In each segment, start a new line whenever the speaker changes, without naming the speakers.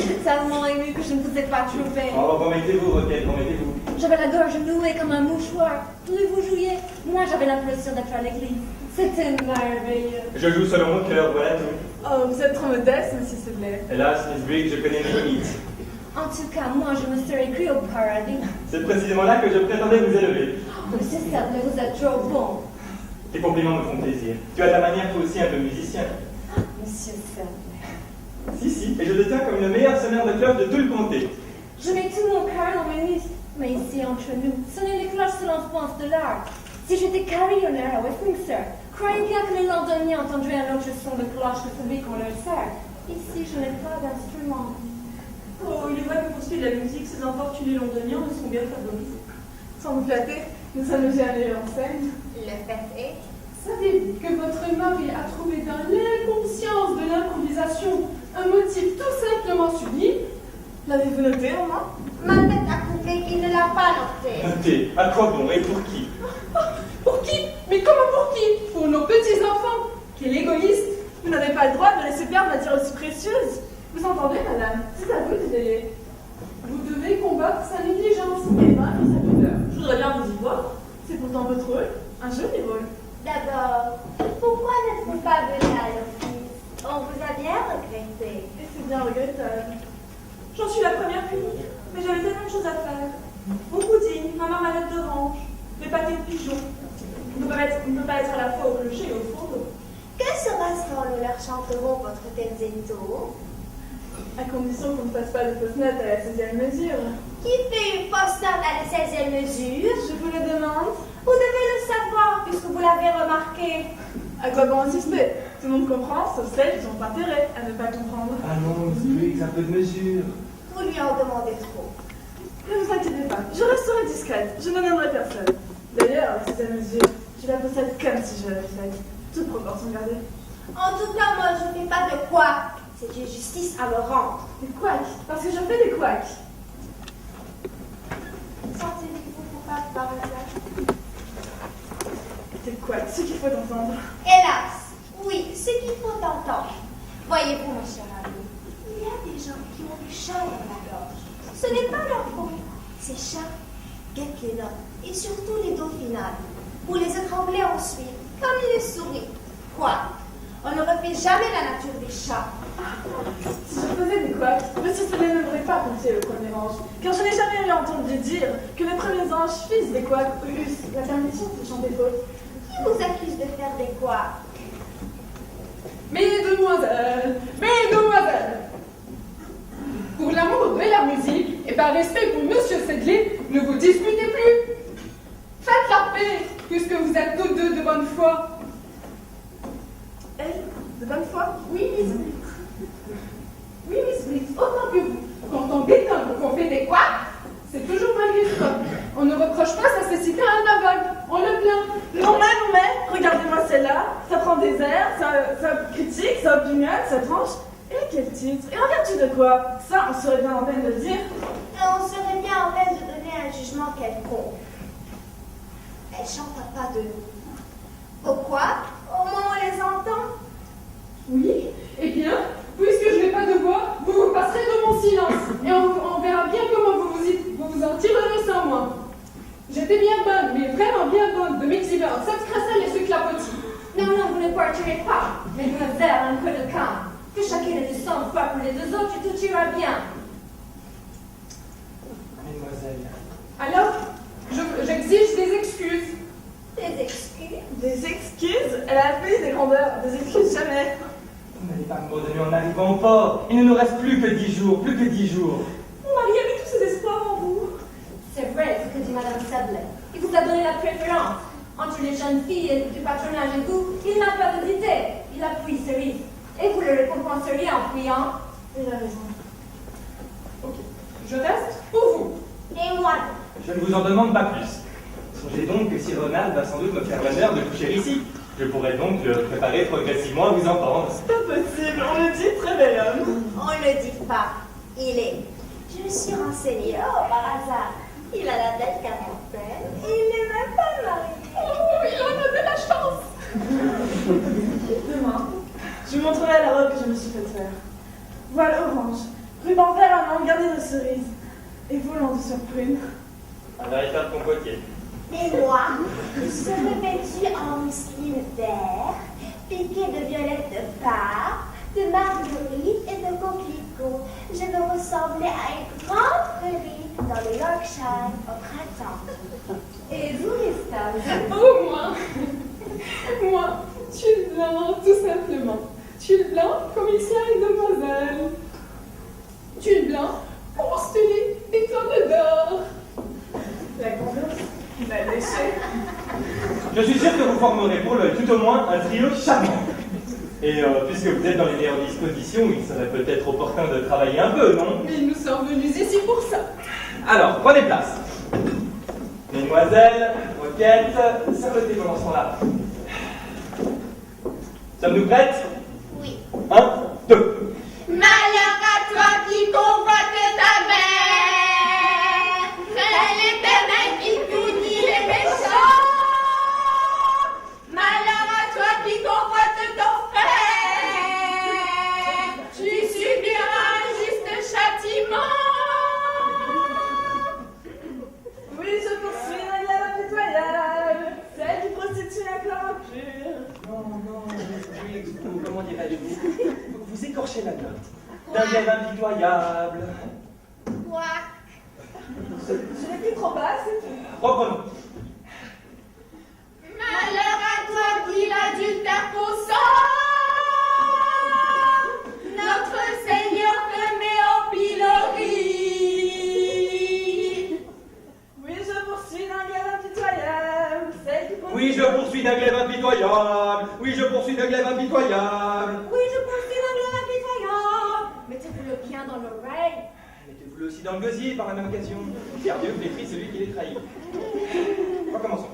J'ai tellement aimé que je ne vous ai pas trouvé.
Oh, remettez-vous, Roquette, remettez-vous.
J'avais la gorge nouée comme un mouchoir. Plus vous jouiez, moi j'avais l'impression d'être à l'église. C'était merveilleux.
Je joue selon mon cœur, voilà tout.
Oh, vous êtes trop modeste, monsieur Sedley.
Hélas, Miss Briggs, je connais mes limites.
En tout cas, moi je me serais cru au paradis.
C'est précisément là que je prétendais vous élever.
Monsieur Sedley, vous êtes trop bon.
Tes compliments me font plaisir. Tu as ta manière toi aussi un peu musicien.
Monsieur Sedley.
Si, et je te tiens comme le meilleur sonneur de cloche de tout le comté.
Je mets tout mon cœur dans mes muscles. Mais ici, entre nous, sonner les cloches c'est l'enfance de l'art. Si j'étais carillonneur à Westminster, croyez bien que les Londoniens entendraient un autre son de cloche que celui qu'on leur sert. Ici, je n'ai pas d'instrument.
Oh, il est vrai que pour ce qui est de la musique, ces infortunés londoniens me sont bien favorisés. Sans vous flatter, nous sommes jamais en scène.
Le fait est...
Savez-vous que votre mari a trouvé dans l'inconscience de l'improvisation un motif tout simplement sublime?
L'avez-vous noté au moins?
Ma tête a coupé qu'il ne l'a pas noté.
Notez, à quoi bon et pour qui?
Pour qui? Mais comment pour qui? Pour nos petits-enfants.
Quel égoïste! Vous n'avez pas le droit de laisser perdre matière aussi précieuse. Vous entendez, madame? C'est à vous de veiller.
Vous devez combattre sa négligence et vaincre sa pudeur.
Je voudrais bien vous y voir. C'est pourtant votre rôle. Un joli rôle.
D'abord, pourquoi n'êtes-vous pas venu à l'office? On vous a bien regretté.
Et c'est bien regrettable. J'en suis la première punie, mais j'avais tellement de choses à faire. Mon pudding, ma marmalade d'orange, mes pâtés de pigeon. On ne peut pas être à la fois au clocher et au fourneau.
Que sera-ce quand nous leur chanterons votre terzetto?
À condition qu'on ne fasse pas de fausse note à la 16e mesure.
Qui fait une fausse note à la 16e mesure?
Je vous le demande.
Vous devez le savoir puisque vous l'avez remarqué.
À quoi bon insister? Tout le monde comprend, sauf celles qui ont intérêt à ne pas comprendre.
Ah non, Miss Briggs, un peu de mesure.
Vous lui en demandez trop.
Ne vous inquiétez pas, je resterai discrète, je n'emmènerai personne. D'ailleurs, la 16e mesure, je la possède comme si je l'avais faite. Toute proportion gardée.
En tout cas, moi, je ne fais pas de quoi. C'est une justice à me rendre.
Des couacs, parce que je fais des couacs.
Sentez-vous coupable par hasard?
Des couacs, ce qu'il faut entendre.
Hélas, oui, ce qu'il faut entendre. Voyez-vous, mon cher ami, il y a des gens qui ont du chat dans la gorge. Ce n'est pas leur faute. Ces chats guettent les notes, et surtout les dauphinales. Vous les étranglez ensuite, comme les souris. Quoi? On ne refait jamais la nature des chats.
Si je faisais des couacs, monsieur Sedley ne m'aurait pas confié le premier ange, car je n'ai jamais entendu dire que les premiers anges fissent des couacs ou eussent la permission de chanter faux.
Qui vous accuse de faire des quoi?
Mesdemoiselles, pour l'amour de la musique et par respect pour Monsieur Sedley, ne vous disputez plus. Faites la paix, puisque vous êtes tous deux de bonne foi.
Elle, de bonne foi?
Oui, Miss Briggs. Oui, Miss Briggs, autant que vous. Quand on détonne ou qu'on fait des couacs, c'est toujours malgré soi. On ne reproche pas sa cécité à un aveugle. On le plaint.
Non mais, regardez-moi celle-là, ça prend des airs, ça critique, ça opinionne, ça tranche. Et quel titre? Et en vertu de quoi? Ça, on serait bien en peine de le dire.
Et on serait bien en peine de donner un jugement quelconque. Elle chante à pas de nous. Pourquoi? Au moins on les entend.
Oui, eh bien, puisque je n'ai pas de voix, vous vous passerez de mon silence. Et on verra bien comment vous vous en tirerez sans moi. J'étais bien bonne, mais vraiment bien bonne, de m'exhiber en cette crasselle et ce clapotis.
Non, vous ne partirez pas, mais vous me faire un coup de canne. Que chacun ait du sang froid pour les deux autres et tout ira bien.
Mesdemoiselles.
Alors, j'exige des excuses.
Des excuses?
Des excuses? Elle a appelé des grandeurs, des excuses jamais.
Vous n'allez pas m'abandonner en arrivant au port. Il ne nous reste plus que 10 jours, plus que 10 jours.
Mon mari a mis tous ses espoirs en vous.
C'est vrai ce que dit Madame Sedley. Il vous a donné la préférence. Entre les jeunes filles du patronage et vous, il n'a pas hésité. Il appuie ce risque. Et vous le récompenseriez en priant.
Il a raison.
Ok, je reste pour vous.
Et moi?
Je ne vous en demande pas plus. Songez donc que si Ronald va sans doute me faire l'honneur de coucher ici. Je pourrais donc le préparer progressivement à vous entendre.
C'est pas possible, on le dit, très bel homme.
On ne le dit pas. Il est. Je me suis renseignée. Oh, par hasard. Il a la belle quarantaine. Et il n'est même pas marié.
Oh, il en a de la chance.
Demain, je vous montrerai la robe que je me suis faite faire. Voile orange, ruban vert à main, gardé de cerises, et volant de surprune.
Un véritable compotier.
Et moi, je serais vêtue en mousseline vert, piquée de violettes de part, de marguerite et de coquelicots. Je veux ressembler à une grande prairie dans le Yorkshire au printemps. Et vous, Gustave?
Oh, moi, tu es blanc, tout simplement. Tu es blanc comme il sert une demoiselle. Tu es blanc pour ostenir des cornes d'or.
La confiance, il m'a léché.
Je suis sûr que vous formerez pour l'œil tout au moins un trio charmant. Et puisque vous êtes dans les meilleures dispositions, il serait peut-être opportun de travailler un peu, non?
Mais nous sommes venus ici pour ça.
Alors, prenez place. Mesdemoiselles, Roquette, servez pendant ce temps-là. Sommes-nous prêtes?
Oui.
1, 2.
Malheur à toi qui convoite ta mère, c'est l'Éternel qui punit les méchants. Malheur à toi qui convoite ton frère, tu subiras un juste châtiment.
Oui, je poursuis la glare impitoyable, celle qui prostitue la clôture.
Non, oui, comment dirais-je, vous écorchez la note. D'un glaive impitoyable.
Quoi?
Je l'ai plus trop bas, c'est tout.
Reprenons.
Malheur à toi qui l'adultère consent, notre Seigneur te met en pilori.
Oui, je poursuis d'un glaive impitoyable, celle qui prostitue.
Oui, je poursuis d'un glaive impitoyable. Oui, je poursuis d'un glaive impitoyable.
Oui, je poursuis d'un glaive impitoyable. Mettez-vous-le bien dans l'oreille.
Mettez-vous-le aussi dans le gosier par la même occasion. Car Dieu flétrit celui qui les trahit. Recommençons.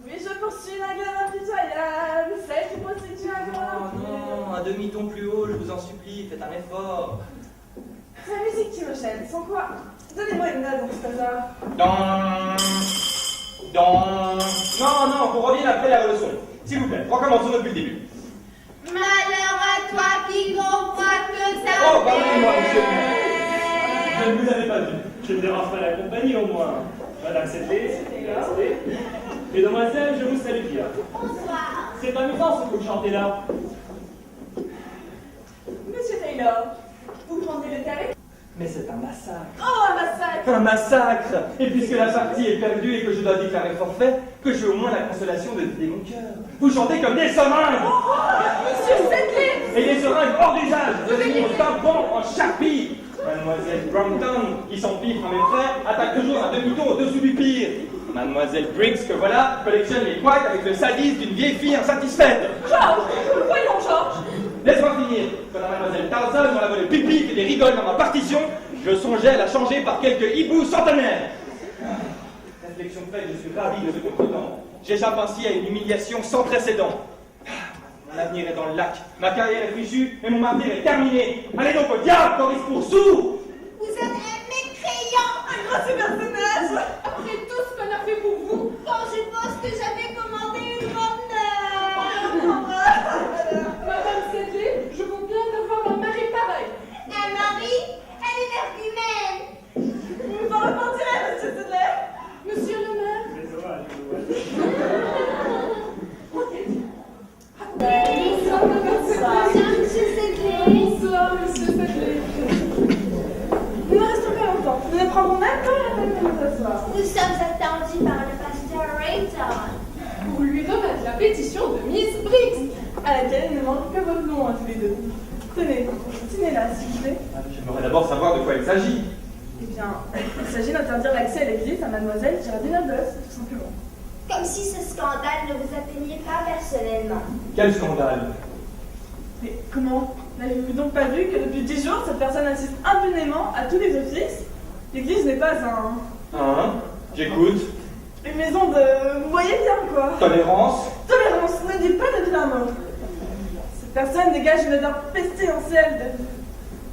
Oui, je poursuis d'un glaive impitoyable, celle qui prostitue la
Oh
clôture.
non, un demi-ton plus haut, je vous en supplie, faites un effort.
C'est la musique qui me gêne, sans quoi? Donnez-moi une note dans cet hasard.
Non, qu'on revienne après la leçon. S'il vous plaît, recommençons depuis le début.
Malheur à toi qui convoite ta
Oh, pardonnez-moi, monsieur.
mère.
Je ne vous avais pas vu.
Je ne dérange pas la compagnie au moins. Madame Sedley, mesdemoiselles, je vous salue bien.
Bonsoir.
C'est amusant ce que vous chantez là.
Monsieur Taylor, vous prendrez le tarif?
Mais c'est un massacre.
Oh, un massacre!
Un massacre! Et puisque la partie est perdue et que je dois déclarer forfait, que j'ai au moins la consolation de vider mon cœur. Vous chantez comme des seringues!
Monsieur Sedley!
Et des seringues hors d'usage! Devenir tampon en charpie! Mademoiselle Brompton, qui s'empifre à mes frais, attaque toujours un demi-ton au-dessous du pire. Mademoiselle Briggs, que voilà, collectionne les couacs avec le sadisme d'une vieille fille insatisfaite.
Georges! Voyons, Georges!
Laisse-moi finir. Quand la mademoiselle Tarzan m'a volé pipi et des rigoles dans ma partition, je songeais à la changer par quelques hiboux centenaires. Réflexion faite, je suis ravi de ce contretemps. J'échappe ainsi à une humiliation sans précédent. Mon avenir est dans le lac, ma carrière est fichue, mais mon martyr est terminé. Allez donc au diable, Coris pour sourd!
Vous êtes un mécréant.
Un grand personnage!
Après tout ce qu'on a fait pour vous,
Quand je pense que j'avais commandé une bonne
Madame Sedley, je veux bien d'avoir un mari pareil.
un mari, elle est humaine.
Vous en repentirez, monsieur Sedley!
Monsieur le maire,
Désolé,
bonsoir Madame Sedley.
Monsieur Sedley.
Bonsoir Monsieur Sedley.
Nous ne restons pas longtemps. Nous ne prendrons même pas la peine de nous asseoir.
Nous sommes attendus par le pasteur Rayton.
Pour lui remettre la pétition de Miss Briggs.
À laquelle il ne manque que votre nom à tous les deux. Tenez, tenez-la, s'il vous plaît.
J'aimerais d'abord savoir de quoi il s'agit.
Eh bien, il s'agit d'interdire l'accès à l'église à mademoiselle Géraldine Doss, tout simplement.
Comme si ce scandale ne vous atteignait pas personnellement.
Quel scandale!
Mais comment? N'avez-vous donc pas vu que depuis 10 jours, cette personne assiste impunément à tous les offices? L'église n'est pas
Hein? J'écoute.
une maison de... Vous voyez bien, quoi.
Tolérance.
Tolérance, ne dites pas de vilains mots. Cette personne dégage une odeur pestilentielle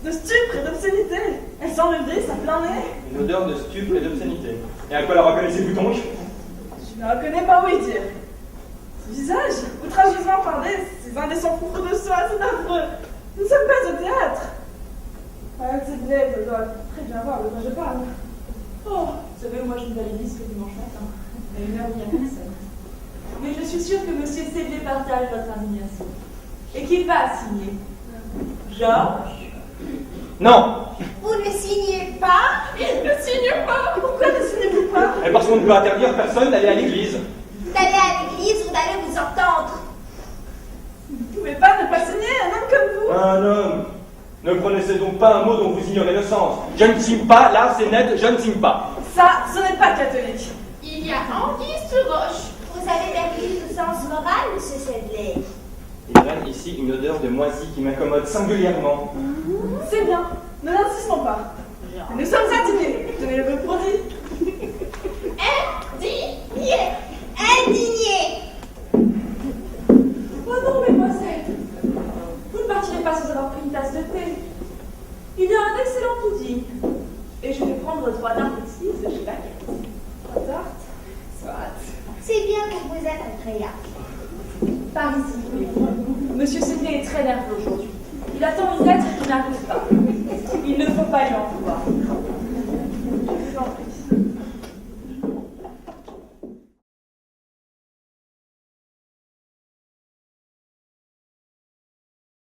de stupre et d'obscénité. Elle sent le vice à plein nez.
Une odeur de stupre et d'obscénité. Et à quoi la reconnaissez-vous donc?
Je ne reconnais pas où y dire. Ce visage, outrageusement parlé, ces indécents froufrous de soie, c'est affreux. Nous ne sommes pas au théâtre.
Cette lettre doit très bien voir de quoi je parle.
Oh, vous savez, moi je ne valide que dimanche matin. À une heure où il n'y a personne. Mais je suis sûre que Monsieur Sévier partage votre indignation. Et qu'il va signer. Georges?
Non.
Vous ne signez pas?
Il ne signe pas.
Pourquoi ne signez-vous pas?
Et parce qu'on ne peut interdire personne d'aller à l'église.
D'aller à l'église ou d'aller vous entendre?
Vous ne pouvez pas ne pas signer un homme comme vous?
Un homme. Ne prononcez donc pas un mot dont vous ignorez le sens. Je ne signe pas, là c'est net, je ne signe pas.
Ça, ce n'est pas catholique.
Il y a anguille sur roche.
Vous avez perdu le sens moral, monsieur Sedley.
Il règne ici une odeur de moisi qui m'incommode singulièrement.
C'est bien, ne l'insistons pas. Nous sommes indignés, tenez-le pour dit.
Indigné! Indigné!
Oh non, mesdemoiselles, vous ne partirez pas sans avoir pris une tasse de thé. Il y a un excellent pudding. Et je vais prendre 3 tartes exquises de chez Baguette. 3 tartes? Soit.
C'est bien que vous êtes agréable.
Par ici. Monsieur Sidney est très nerveux aujourd'hui. Il attend une lettre qui n'arrive pas. Il ne faut pas lui en vouloir.